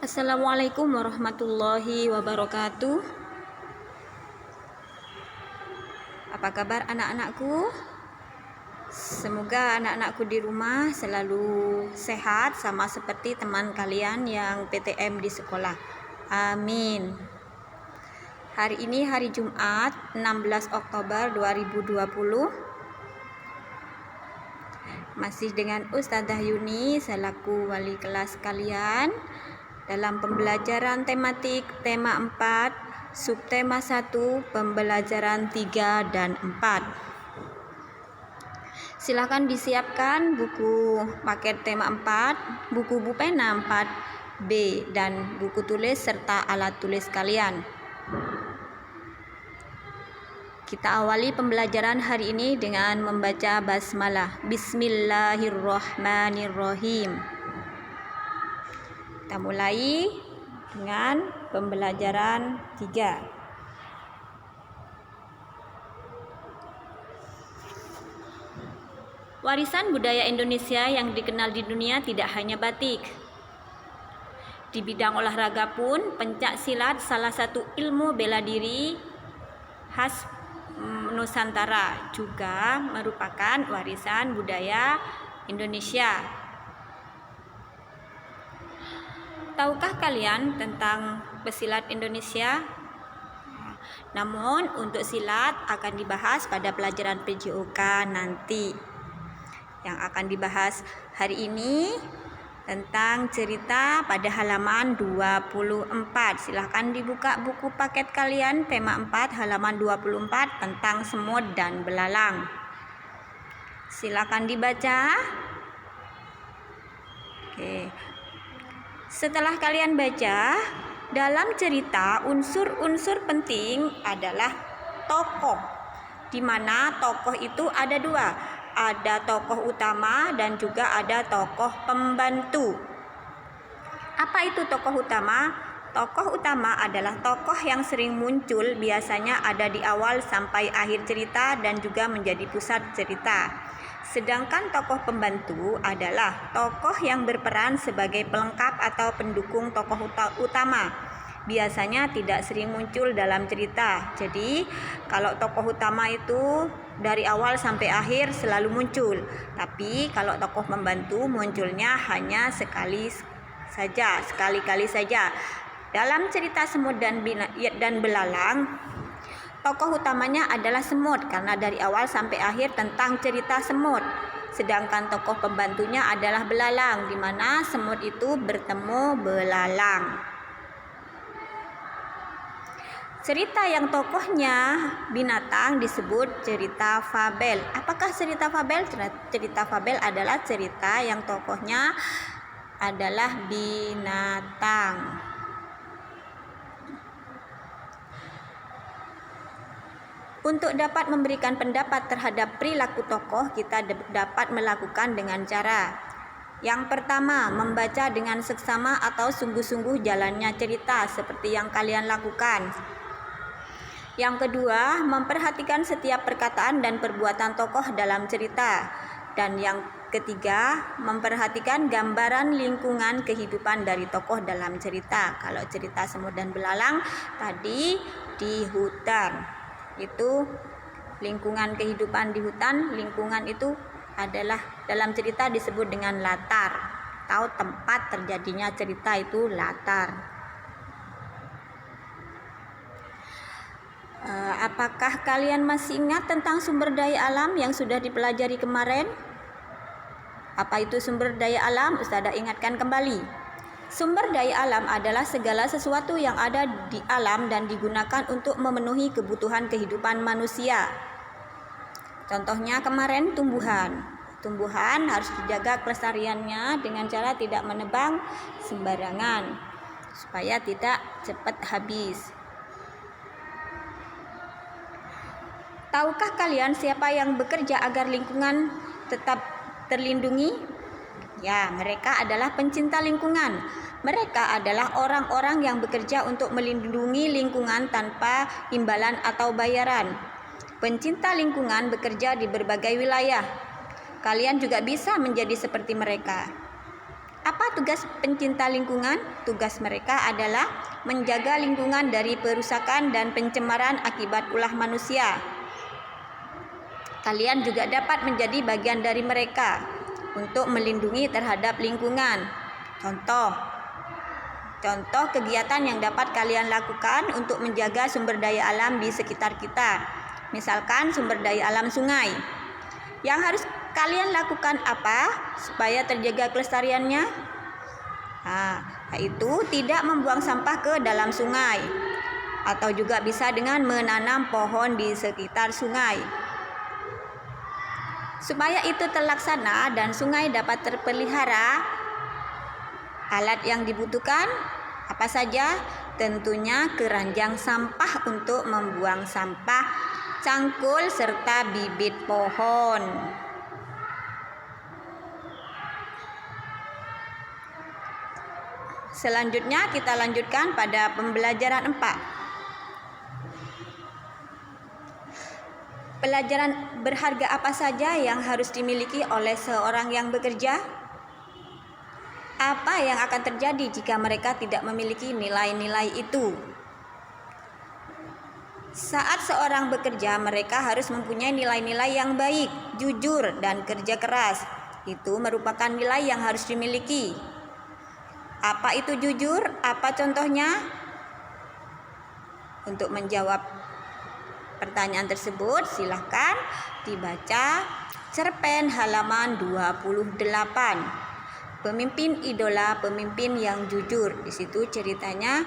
Assalamualaikum warahmatullahi wabarakatuh. Apa kabar anak-anakku? Semoga anak-anakku di rumah selalu sehat sama seperti teman kalian yang PTM di sekolah. Amin. Hari ini hari Jumat 16 Oktober 2020. Masih dengan Ustazah Yuni selaku wali kelas kalian dalam pembelajaran tematik tema 4, subtema 1, pembelajaran 3 dan 4. Silakan disiapkan buku paket tema 4, buku pulpena 4B dan buku tulis serta alat tulis kalian. Kita awali pembelajaran hari ini dengan membaca basmalah. Bismillahirrahmanirrahim. Kita mulai dengan pembelajaran 3. Warisan budaya Indonesia yang dikenal di dunia tidak hanya batik. Di bidang olahraga pun pencak silat salah satu ilmu bela diri khas Nusantara juga merupakan warisan budaya Indonesia. Tahukah kalian tentang pesilat Indonesia? Namun untuk silat akan dibahas pada pelajaran PJOK nanti. Yang akan dibahas hari ini tentang cerita pada halaman 24. Silahkan dibuka buku paket kalian tema 4 halaman 24 tentang semut dan belalang. Silahkan dibaca. Oke. Setelah kalian baca, dalam cerita unsur-unsur penting adalah tokoh, di mana tokoh itu ada dua. Ada tokoh utama dan juga ada tokoh pembantu. Apa itu tokoh utama? Tokoh utama adalah tokoh yang sering muncul, biasanya ada di awal sampai akhir cerita dan juga menjadi pusat cerita. Sedangkan tokoh pembantu adalah tokoh yang berperan sebagai pelengkap atau pendukung tokoh utama. Biasanya tidak sering muncul dalam cerita. Jadi kalau tokoh utama itu dari awal sampai akhir selalu muncul. Tapi kalau tokoh pembantu munculnya hanya sekali-kali saja. Dalam cerita semut dan belalang, tokoh utamanya adalah semut karena dari awal sampai akhir tentang cerita semut. Sedangkan tokoh pembantunya adalah belalang, di mana semut itu bertemu belalang. Cerita yang tokohnya binatang disebut cerita fabel. Apakah cerita fabel? Cerita fabel adalah cerita yang tokohnya adalah binatang. Untuk dapat memberikan pendapat terhadap perilaku tokoh, kita dapat melakukan dengan cara: yang pertama, membaca dengan seksama atau sungguh-sungguh jalannya cerita seperti yang kalian lakukan. Yang kedua, memperhatikan setiap perkataan dan perbuatan tokoh dalam cerita. Dan yang ketiga, memperhatikan gambaran lingkungan kehidupan dari tokoh dalam cerita. Kalau cerita semut dan belalang tadi di hutan, itu lingkungan kehidupan di hutan. Lingkungan itu adalah dalam cerita disebut dengan latar, atau tempat terjadinya cerita itu latar. Apakah kalian masih ingat tentang sumber daya alam yang sudah dipelajari kemarin? Apa itu sumber daya alam? Ustazah ingatkan kembali. Sumber daya alam adalah segala sesuatu yang ada di alam dan digunakan untuk memenuhi kebutuhan kehidupan manusia. Contohnya kemarin tumbuhan. Tumbuhan harus dijaga kelestariannya dengan cara tidak menebang sembarangan supaya tidak cepat habis. Tahukah kalian siapa yang bekerja agar lingkungan tetap terlindungi? Ya, mereka adalah pencinta lingkungan. Mereka adalah orang-orang yang bekerja untuk melindungi lingkungan tanpa imbalan atau bayaran. Pencinta lingkungan bekerja di berbagai wilayah. Kalian juga bisa menjadi seperti mereka. Apa Apa tugas pencinta lingkungan? Tugas mereka adalah menjaga lingkungan dari perusakan dan pencemaran akibat ulah manusia. Kalian juga dapat menjadi bagian dari mereka untuk melindungi terhadap lingkungan. Contoh kegiatan yang dapat kalian lakukan untuk menjaga sumber daya alam di sekitar kita. Misalkan sumber daya alam sungai. Yang harus kalian lakukan apa supaya terjaga kelestariannya? Yaitu tidak membuang sampah ke dalam sungai. Atau juga bisa dengan menanam pohon di sekitar sungai. Supaya itu terlaksana dan sungai dapat terpelihara, alat yang dibutuhkan apa saja? Tentunya keranjang sampah untuk membuang sampah, cangkul, serta bibit pohon. Selanjutnya kita lanjutkan pada pembelajaran 4. Pelajaran berharga apa saja yang harus dimiliki oleh seorang yang bekerja? Apa yang akan terjadi jika mereka tidak memiliki nilai-nilai itu? Saat seorang bekerja, mereka harus mempunyai nilai-nilai yang baik, jujur, dan kerja keras. Itu merupakan nilai yang harus dimiliki. Apa itu jujur? Apa contohnya? Untuk menjawab pertanyaan tersebut, silahkan dibaca cerpen halaman 28. Pemimpin idola, pemimpin yang jujur. Di situ ceritanya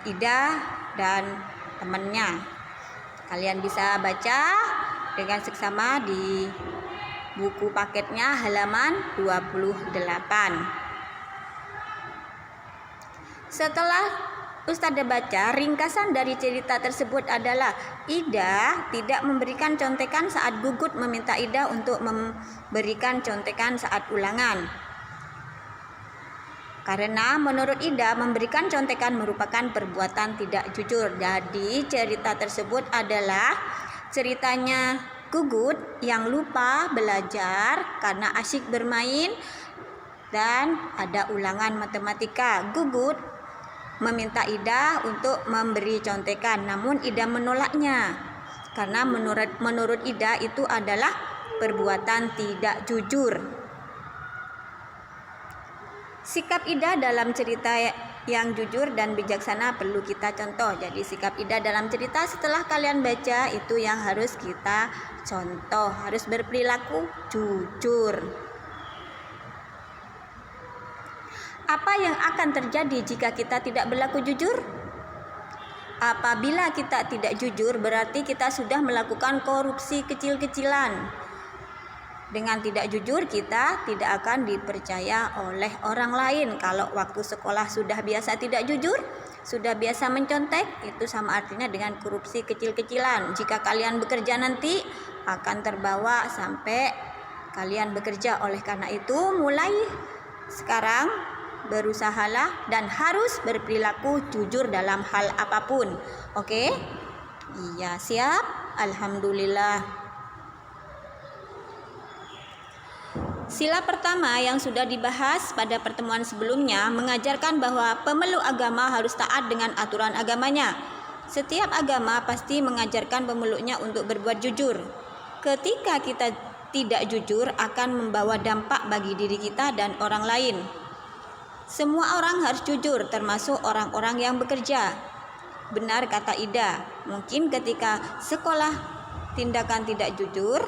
Ida dan temannya. Kalian bisa baca dengan seksama di buku paketnya halaman 28. Setelah Ustazah baca, ringkasan dari cerita tersebut adalah Ida tidak memberikan contekan saat Gugut meminta Ida untuk memberikan contekan saat ulangan. Karena menurut Ida memberikan contekan merupakan perbuatan tidak jujur. Jadi cerita tersebut adalah ceritanya Gugut yang lupa belajar karena asyik bermain dan ada ulangan matematika. Gugut meminta Ida untuk memberi contekan, namun Ida menolaknya karena menurut Ida itu adalah perbuatan tidak jujur. Sikap Ida dalam cerita yang jujur dan bijaksana perlu kita contoh. Jadi sikap Ida dalam cerita setelah kalian baca itu yang harus kita contoh, harus berperilaku jujur. Apa yang akan terjadi jika kita tidak berlaku jujur? Apabila kita tidak jujur, berarti kita sudah melakukan korupsi kecil-kecilan. Dengan tidak jujur, kita tidak akan dipercaya oleh orang lain. Kalau waktu sekolah sudah biasa tidak jujur, sudah biasa mencontek, itu sama artinya dengan korupsi kecil-kecilan. Jika kalian bekerja nanti, akan terbawa sampai kalian bekerja. Oleh karena itu, mulai sekarang berusahalah dan harus berperilaku jujur dalam hal apapun. Oke? Iya, siap? Alhamdulillah. Sila pertama yang sudah dibahas pada pertemuan sebelumnya mengajarkan bahwa pemeluk agama harus taat dengan aturan agamanya. Setiap agama pasti mengajarkan pemeluknya untuk berbuat jujur. Ketika kita tidak jujur akan membawa dampak bagi diri kita dan orang lain. Semua orang harus jujur, termasuk orang-orang yang bekerja. Benar kata Ida, mungkin ketika sekolah tindakan tidak jujur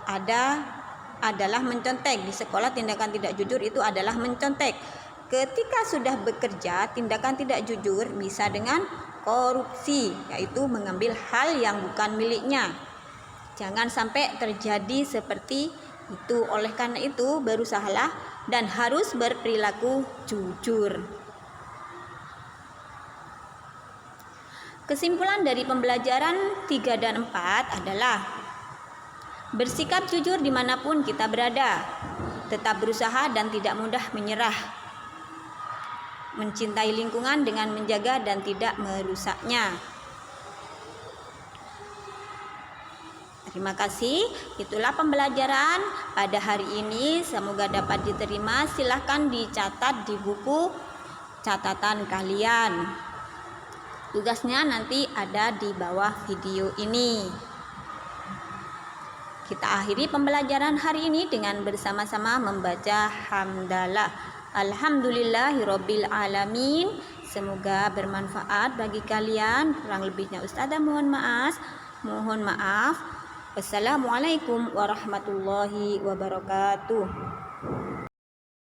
adalah mencontek. Di sekolah tindakan tidak jujur itu adalah mencontek. Ketika sudah bekerja, tindakan tidak jujur bisa dengan korupsi, yaitu mengambil hal yang bukan miliknya. Jangan sampai terjadi seperti itu. Oleh karena itu, berusahalah dan harus berperilaku jujur. Kesimpulan dari pembelajaran 3 dan 4 adalah bersikap jujur dimanapun kita berada, tetap berusaha dan tidak mudah menyerah, mencintai lingkungan dengan menjaga dan tidak merusaknya, Terima kasih. Itulah pembelajaran pada hari ini. Semoga dapat diterima. Silahkan dicatat di buku catatan kalian. Tugasnya nanti ada di bawah video ini. Kita akhiri pembelajaran hari ini dengan bersama-sama membaca hamdalah. Alhamdulillahirabbil alamin. Semoga bermanfaat bagi kalian. Kurang lebihnya Ustazah mohon maaf. Wassalamualaikum warahmatullahi wabarakatuh.